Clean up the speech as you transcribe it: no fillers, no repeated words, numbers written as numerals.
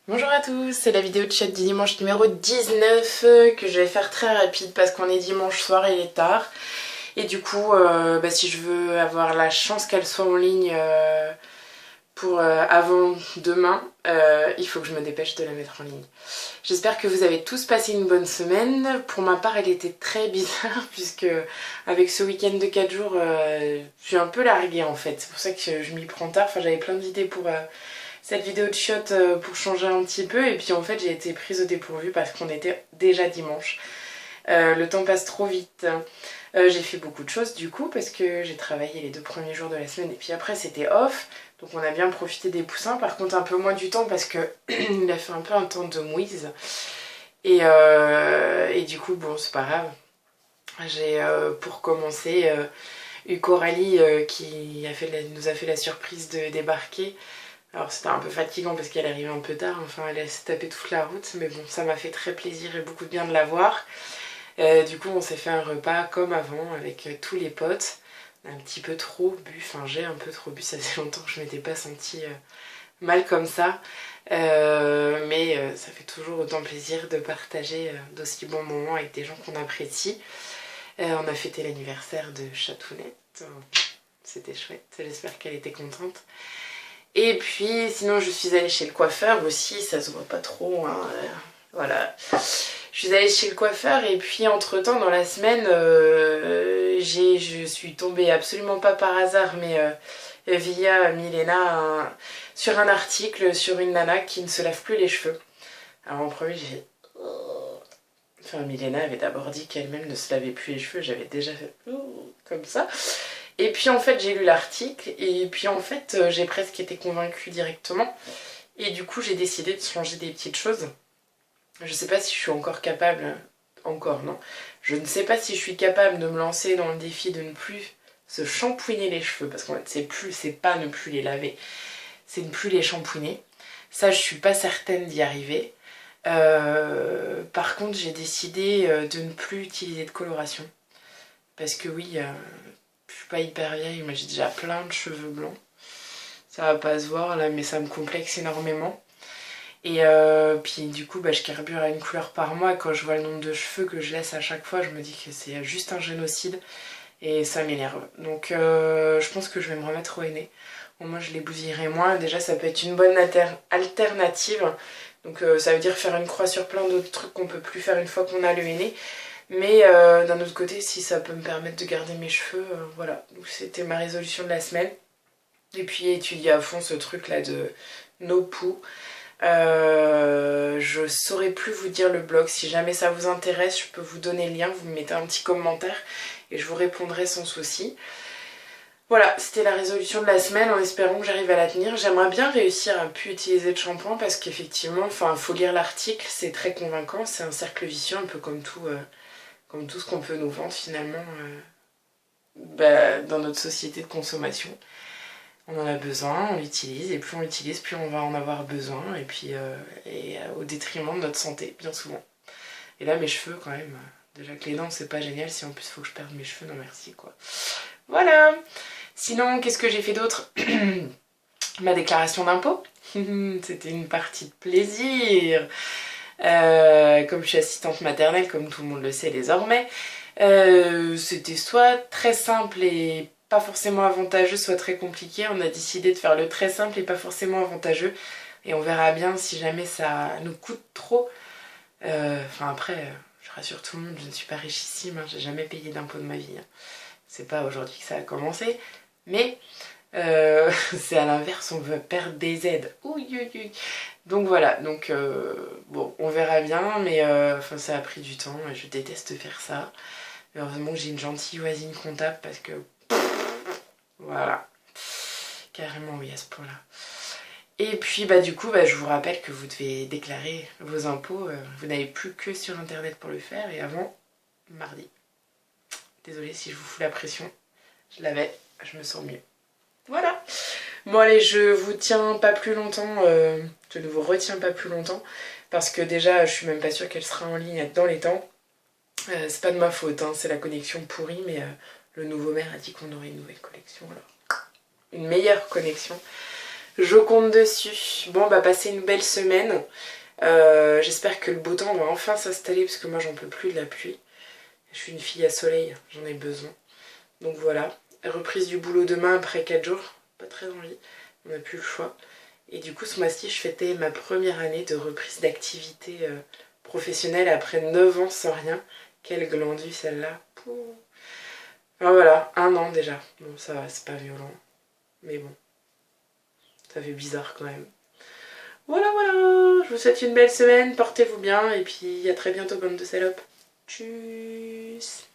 Bonjour à tous, c'est la vidéo de chat du dimanche numéro 19 que je vais faire très rapide parce qu'on est dimanche soir et il est tard. Et du coup, si je veux avoir la chance qu'elle soit en ligne pour avant demain, il faut que je me dépêche de la mettre en ligne. J'espère que vous avez tous passé une bonne semaine. Pour ma part, elle était très bizarre puisque avec ce week-end de 4 jours, je suis un peu larguée en fait. C'est pour ça que je m'y prends tard. Enfin, j'avais plein d'idées pour cette vidéo de shot pour changer un petit peu. Et puis en fait, j'ai été prise au dépourvu parce qu'on était déjà dimanche. Le temps passe trop vite. J'ai fait beaucoup de choses du coup parce que j'ai travaillé les 2 premiers jours de la semaine et puis après c'était off. Donc on a bien profité des poussins. Par contre un peu moins du temps parce que il a fait un peu un temps de mouise. Et du coup bon c'est pas grave. J'ai pour commencer eu Coralie qui nous a fait la surprise de débarquer. Alors c'était un peu fatigant parce qu'elle arrivait un peu tard, enfin elle s'est tapé toute la route, mais bon ça m'a fait très plaisir et beaucoup de bien de la voir. Du coup on s'est fait un repas comme avant avec tous les potes. On a un petit peu trop bu, enfin j'ai un peu trop bu, ça faisait longtemps que je m'étais pas sentie mal comme ça. Mais ça fait toujours autant plaisir de partager d'aussi bons moments avec des gens qu'on apprécie. On a fêté l'anniversaire de Chatounette, c'était chouette, j'espère qu'elle était contente. Et puis sinon je suis allée chez le coiffeur aussi, ça se voit pas trop, hein, voilà. Je suis allée chez le coiffeur et puis entre temps dans la semaine je suis tombée absolument pas par hasard mais via Milena sur un article sur une nana qui ne se lave plus les cheveux. Alors en premier j'ai fait... Enfin Milena avait d'abord dit qu'elle-même ne se lavait plus les cheveux, j'avais déjà fait comme ça. Et puis en fait j'ai lu l'article et puis en fait j'ai presque été convaincue directement. Et du coup j'ai décidé de changer des petites choses. Je sais pas si je suis encore capable, encore non, je ne sais pas si je suis capable de me lancer dans le défi de ne plus se shampouiner les cheveux, parce qu'en fait c'est pas ne plus les laver, c'est ne plus les shampouiner. Ça je suis pas certaine d'y arriver. Par contre j'ai décidé de ne plus utiliser de coloration. Parce que oui, je suis pas hyper vieille, mais j'ai déjà plein de cheveux blancs. Ça va pas se voir là, mais ça me complexe énormément. Et puis du coup, je carbure à une couleur par mois. Quand je vois le nombre de cheveux que je laisse à chaque fois, je me dis que c'est juste un génocide. Et ça m'énerve. Donc je pense que je vais me remettre au henné. Au moins je les bousillerai moins. Déjà ça peut être une bonne alternative. Donc ça veut dire faire une croix sur plein d'autres trucs qu'on peut plus faire une fois qu'on a le henné. Mais d'un autre côté, si ça peut me permettre de garder mes cheveux, voilà. Donc c'était ma résolution de la semaine. Et puis étudier à fond ce truc là de no poo. Je saurais plus vous dire le blog. Si jamais ça vous intéresse, je peux vous donner le lien. Vous me mettez un petit commentaire et je vous répondrai sans souci. Voilà, c'était la résolution de la semaine en espérant que j'arrive à la tenir. J'aimerais bien réussir à plus utiliser de shampoing parce qu'effectivement, il faut lire l'article, c'est très convaincant. C'est un cercle vicieux, un peu comme tout ce qu'on peut nous vendre finalement dans notre société de consommation. On en a besoin, on l'utilise, et plus on l'utilise, plus on va en avoir besoin, et puis au détriment de notre santé, bien souvent. Et là, mes cheveux, quand même, déjà que les dents, c'est pas génial, si en plus il faut que je perde mes cheveux, non merci, quoi. Voilà. Sinon, qu'est-ce que j'ai fait d'autre? Ma déclaration d'impôt. C'était une partie de plaisir. Comme je suis assistante maternelle, comme tout le monde le sait désormais, c'était soit très simple et pas forcément avantageux, soit très compliqué. On a décidé de faire le très simple et pas forcément avantageux. Et on verra bien si jamais ça nous coûte trop. Enfin après, je rassure tout le monde, je ne suis pas richissime, hein, j'ai jamais payé d'impôt de ma vie. Hein. C'est pas aujourd'hui que ça a commencé. Mais c'est à l'inverse, on veut perdre des aides. Ouïe, ouïe, ouïe. Donc voilà, donc bon, on verra bien, mais ça a pris du temps, et je déteste faire ça. Heureusement que j'ai une gentille voisine comptable parce que voilà, carrément oui à ce point-là. Et puis du coup, je vous rappelle que vous devez déclarer vos impôts, vous n'avez plus que sur internet pour le faire, et avant mardi. Désolée si je vous fous la pression, je l'avais, je me sens mieux. Voilà. Bon allez, je vous tiens pas plus longtemps, je ne vous retiens pas plus longtemps, parce que déjà je suis même pas sûre qu'elle sera en ligne dans les temps. C'est pas de ma faute, hein, c'est la connexion pourrie, mais le nouveau maire a dit qu'on aurait une nouvelle connexion, alors une meilleure connexion. Je compte dessus. Bon, bah passez une belle semaine. J'espère que le beau temps va enfin s'installer parce que moi j'en peux plus de la pluie. Je suis une fille à soleil, j'en ai besoin. Donc voilà, reprise du boulot demain après 4 jours. Pas très envie, on n'a plus le choix. Et du coup ce mois-ci je fêtais ma première année de reprise d'activité professionnelle après 9 ans sans rien. Quelle glandue celle-là. Alors voilà, 1 an déjà. Bon ça va, c'est pas violent. Mais bon, ça fait bizarre quand même. Voilà, voilà, je vous souhaite une belle semaine, portez-vous bien et puis à très bientôt bande de salopes. Tchuss.